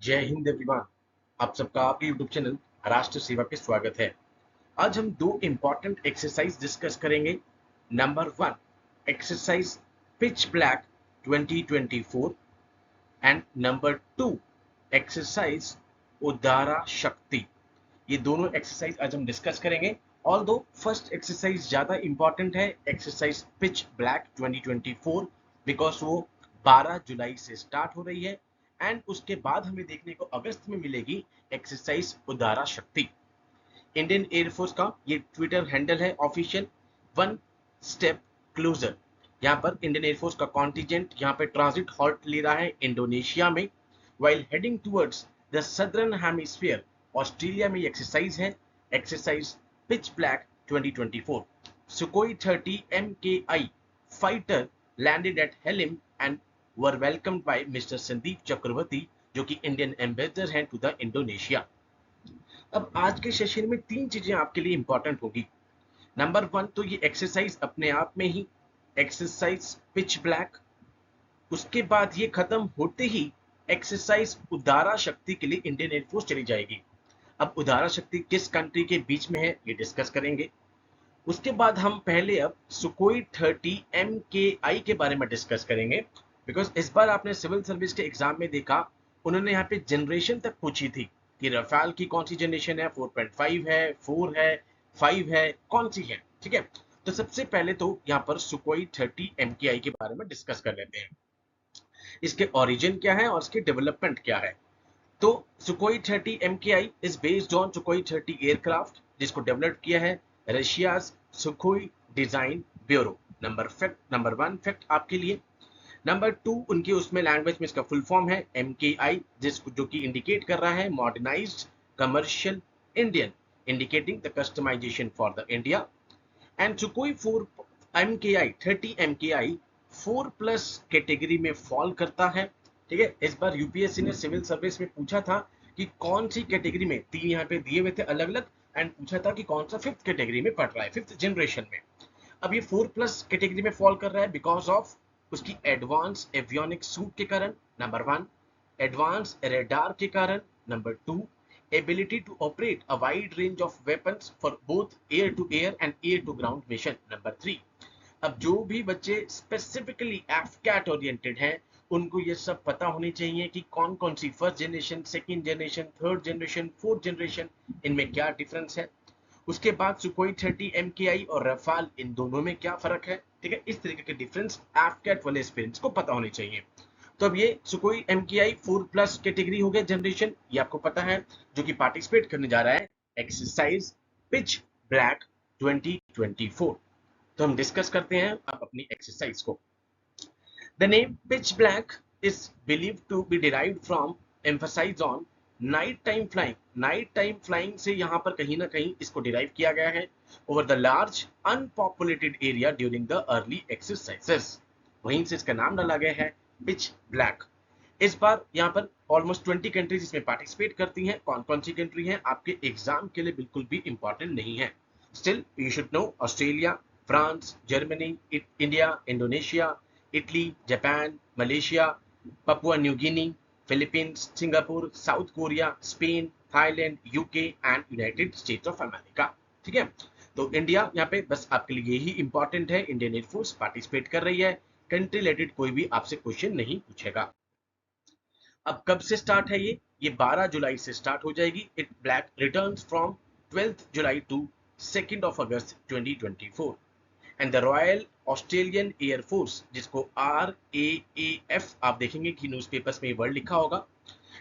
जय हिंद एवरीवन। आप सबका आपके यूट्यूब चैनल राष्ट्र सेवा पे स्वागत है। आज हम दो इंपॉर्टेंट एक्सरसाइज डिस्कस करेंगे। Number one, exercise pitch black 2024 and number two, exercise Udara Shakti. ये दोनों एक्सरसाइज आज हम डिस्कस करेंगे। ऑल्दो फर्स्ट एक्सरसाइज ज्यादा इंपॉर्टेंट है, एक्सरसाइज पिच ब्लैक 2024, बिकॉज वो 12 जुलाई से स्टार्ट हो रही है एंड उसके बाद हमें देखने को अगस्त में मिलेगी एक्सरसाइज उदारा शक्ति। इंडियन एयरफोर्स का ये ट्विटर हैंडल है ऑफिशियल, वन स्टेप क्लोजर। यहाँ पर इंडियन एयरफोर्स का कॉन्टिजेंट यहाँ पे ट्रांजिट हॉल्ट ले रहा है इंडोनेशिया में, while heading towards the southern hemisphere. Australia में ये एक्सरसाइज है, exercise pitch black 2024। Sukhoi 30 MKI fighter landed at Halim and were welcomed by mister Sandeep Chakravarty, जो कि इंडियन एम्बेसडर हैं टू द इंडोनेशिया। अब आज के सेशन में तीन चीजें आपके लिए इंपॉर्टेंट होगी। नंबर वन, तो ये एक्सरसाइज अपने आप में ही एक्सरसाइज पिच ब्लैक, उसके बाद ये खत्म होते ही एक्सरसाइज उदारा शक्ति के लिए इंडियन एयरफोर्स चली जाएगी। अब उदारा शक्ति किस कंट्री के बीच में है ये डिस्कस करेंगे। उसके बाद हम पहले अब सुकोई 30 MKI के बारे में डिस्कस करेंगे, बिकॉज इस बार आपने सिविल सर्विस के एग्जाम में देखा, उन्होंने यहाँ पे जनरेशन तक पूछी थी कि रफाल की कौन सी जनरेशन है, 4.5 है, 4 है, 5 है, कौन सी है। ठीक है, तो सबसे पहले तो यहाँ पर सुकोई 30 MKI के बारे में डिस्कस कर लेते हैं। इसके ओरिजिन क्या है और इसकी डेवलपमेंट क्या है। तो सुकोई 30 MKI is based on सुकोई 30 aircraft, जिसको डेवलप किया है Russia's सुकोई design bureau. Number one fact आपके लिए। नंबर टू, उनके उसमें लैंग्वेज में इसका फुल फॉर्म है MKI, जिसको जो कि इंडिकेट कर रहा है modernized commercial Indian, indicating the customization for the India. And Sukhoi 4 MKI 30 MKI 4+ category में फॉल करता है। ठीक है, इस बार यूपीएससी ने सिविल सर्विस में पूछा था कि कौन सी कैटेगरी में, तीन यहाँ पे दिए हुए थे अलग अलग, एंड पूछा था कि कौन सा फिफ्थ कैटेगरी में पढ़ रहा है, फिफ्थ जनरेशन में। अब ये 4+ कैटेगरी में फॉल कर रहा है बिकॉज ऑफ उसकी एडवांस एवियोनिक सूट के कारण, नंबर वन, एडवांस रेडार के कारण, number two, ability to operate a wide range of weapons for both air to air and air to ground mission, number three. अब जो भी बच्चे specifically AFCAT oriented हैं, उनको ये सब पता होनी चाहिए कि कौन कौन सी first generation, second generation, third generation, fourth generation, इनमें क्या डिफरेंस है। उसके बाद सुकोई 30 MKI और रफाल, इन दोनों में क्या फर्क है। ठीक है, इस तरीके के डिफरेंस एफकैट वाले एस्पिरेंट्स को पता होने चाहिए। तो अब ये सुकोई MKI 4+ कैटेगरी हो गया जनरेशन, ये आपको पता है, जो कि पार्टिसिपेट करने जा रहा है एक्सरसाइज पिच ब्लैक 2024। तो हम डिस्कस करते हैं अब अपनी एक्सरसाइज को। The name pitch black is believed to be derived from emphasize on night time flying. Night time flying से यहाँ पर कहीं ना कहीं इसको derive किया गया है over the large unpopulated area during the early exercises. वहीं से इसका नाम डाला गया है pitch black. इस बार यहाँ पर ऑलमोस्ट 20 कंट्रीज इसमें पार्टिसिपेट करती हैं। कौन कौन सी कंट्री हैं आपके एग्जाम के लिए बिल्कुल भी इंपॉर्टेंट नहीं है, still you should know. Australia, France, Germany, India, Indonesia, Italy, Japan, Malaysia, Papua New Guinea, Philippines, Singapore, south Korea, Spain, Thailand, UK and United states of America. ठीक है, तो इंडिया यहाँ पे बस आपके लिए यही इंपॉर्टेंट है, इंडियन एयरफोर्स पार्टिसिपेट कर रही है। कंट्री रिलेटेड कोई भी आपसे क्वेश्चन नहीं पूछेगा। अब कब से स्टार्ट है ये 12 जुलाई से स्टार्ट हो जाएगी। It black returns from 12th July to 2nd of August 2024। And the Royal Australian Air Force, जिसको RAAF आप देखेंगे कि न्यूज़पेपर्स में वर्ड लिखा होगा,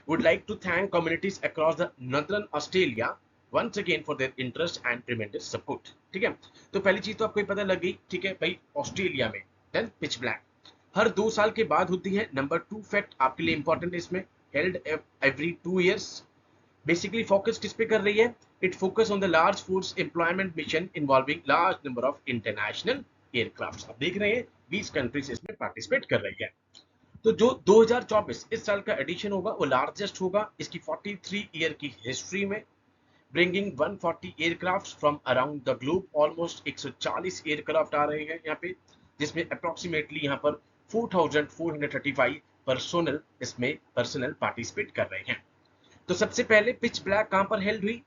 would like to thank communities across the northern Australia once again for their interest and tremendous support. ठीक है, तो पहली चीज तो आपको पता लग गई। ठीक है भाई, ऑस्ट्रेलिया में देन पिच ब्लैक हर 2 साल के बाद होती है। नंबर टू फैक्ट आपके लिए इंपॉर्टेंट है इसमें, held every 2 years। Basically focus किस पे कर रही है, it focus on the large force employment mission involving large number of international aircraft. आप देख रहे हैं 20 कंट्रीज इसमें पार्टिसिपेट कर रही है। तो जो 2024 इस साल का एडिशन होगा वो लार्जेस्ट होगा इसकी 43 ईयर की हिस्ट्री में, bringing 140 aircraft from around the globe. Almost 140 aircraft आ रहे हैं यहाँ पे, जिसमें अप्रोक्सीमेटली यहाँ पर 4435 पर्सोनल इसमें पर्सनल पार्टिसिपेट कर रहे हैं। तो सबसे पहले पिच ब्लैक कहां पर हेल्ड हुई,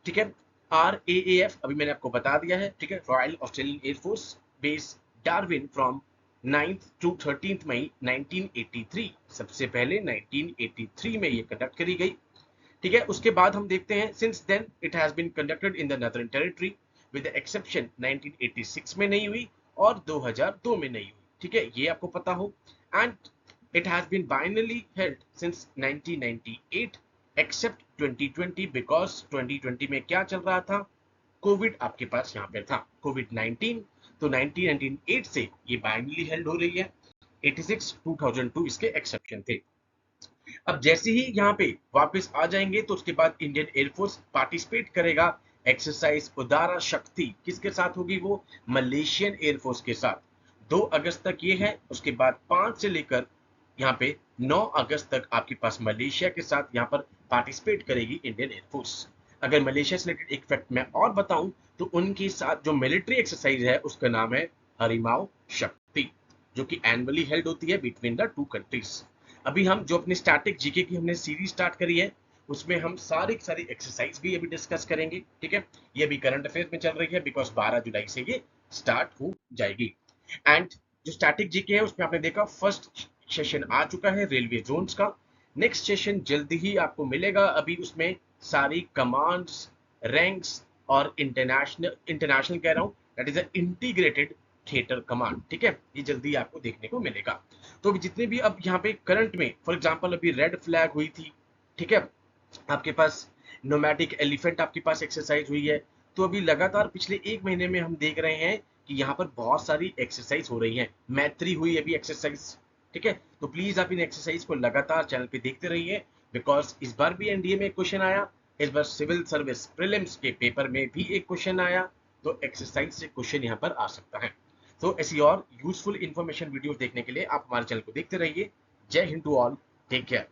ठीक है, RAAF अभी मैंने आपको बता दिया है, ठीक है, royal Australian air force base Darwin from 9th to 13th मई 1983, सबसे पहले 1983 में ये कंडक्ट करी गई, ठीक है। उसके बाद हम देखते हैं since then it has been conducted in the Northern Territory with the exception 1986 में नहीं हुई और 2002 में नहीं हुई, ठीक है, ये आपको पता हो। And it has been biennially held since 1998 except 2020 because 2020 में क्या चल रहा था, कोविड आपके पास यहाँ पे था, कोविड 19, तो 1998 से ये बाइनरली हेल्ड हो रही है, 86 2002 इसके एक्सेप्शन थे। अब जैसे ही यहाँ पे वापस आ जाएंगे तो उसके बाद इंडियन एयरफोर्स पार्टिसिपेट करेगा एक्सरसाइज उदारा शक्ति, किसके साथ होगी वो, मलेशियन एयरफोर्स के साथ। 2 अगस्त तक ये है, उसके बाद 5 से लेकर यहाँ पे 9 अगस्त तक आपके पास मलेशिया के साथ यहाँ पर पार्टिसिपेट करेगी इंडियन एयरफोर्स। अगर मलेशिया से रिलेटेड एक फैक्ट मैं और बताऊं तो उनके साथ जो मिलिट्री एक्सरसाइज है उसका नाम है हरिमाओ शक्ति, जो कि एनुअली हेल्ड होती है बिटवीन द टू कंट्रीज। अभी हम जो अपनी स्टैटिक जीके की हमने सीरीज स्टार्ट करी है उसमें हम सारी सारी एक्सरसाइज भी अभी डिस्कस करेंगे, ठीक है। ये अभी करंट अफेयर्स में चल रही है बिकॉज 12 जुलाई से ये स्टार्ट हो जाएगी। एंड जो स्टैटिक जीके है उसमें आपने देखा फर्स्ट सेशन आ चुका है रेलवे जोन्स का, नेक्स्ट सेशन जल्दी ही आपको मिलेगा, अभी उसमें सारी कमांड्स, रैंक्स और इंटरनेशनल कह रहा हूं, that is integrated theatre command, ठीक है, ये जल्दी आपको देखने को मिलेगा। तो जितने भी अब यहाँ पे करंट में फॉर एग्जांपल अभी रेड फ्लैग हुई थी, ठीक है, आपके पास नोमैटिक एलिफेंट आपके पास एक्सरसाइज हुई है, तो अभी लगातार पिछले 1 महीने में हम देख रहे हैं कि यहाँ पर बहुत सारी एक्सरसाइज हो रही है, मैत्री हुई अभी एक्सरसाइज, ठीक है। तो प्लीज आप इन एक्सरसाइज को लगातार चैनल पे देखते रहिए बिकॉज इस बार भी एनडीए में क्वेश्चन आया, इस बार सिविल सर्विस प्रीलिम्स के पेपर में भी एक क्वेश्चन आया, तो एक्सरसाइज से क्वेश्चन यहाँ पर आ सकता है। तो ऐसी और यूजफुल इंफॉर्मेशन वीडियोस देखने के लिए आप हमारे चैनल को देखते रहिए। जय हिंद टू ऑल, टेक केयर।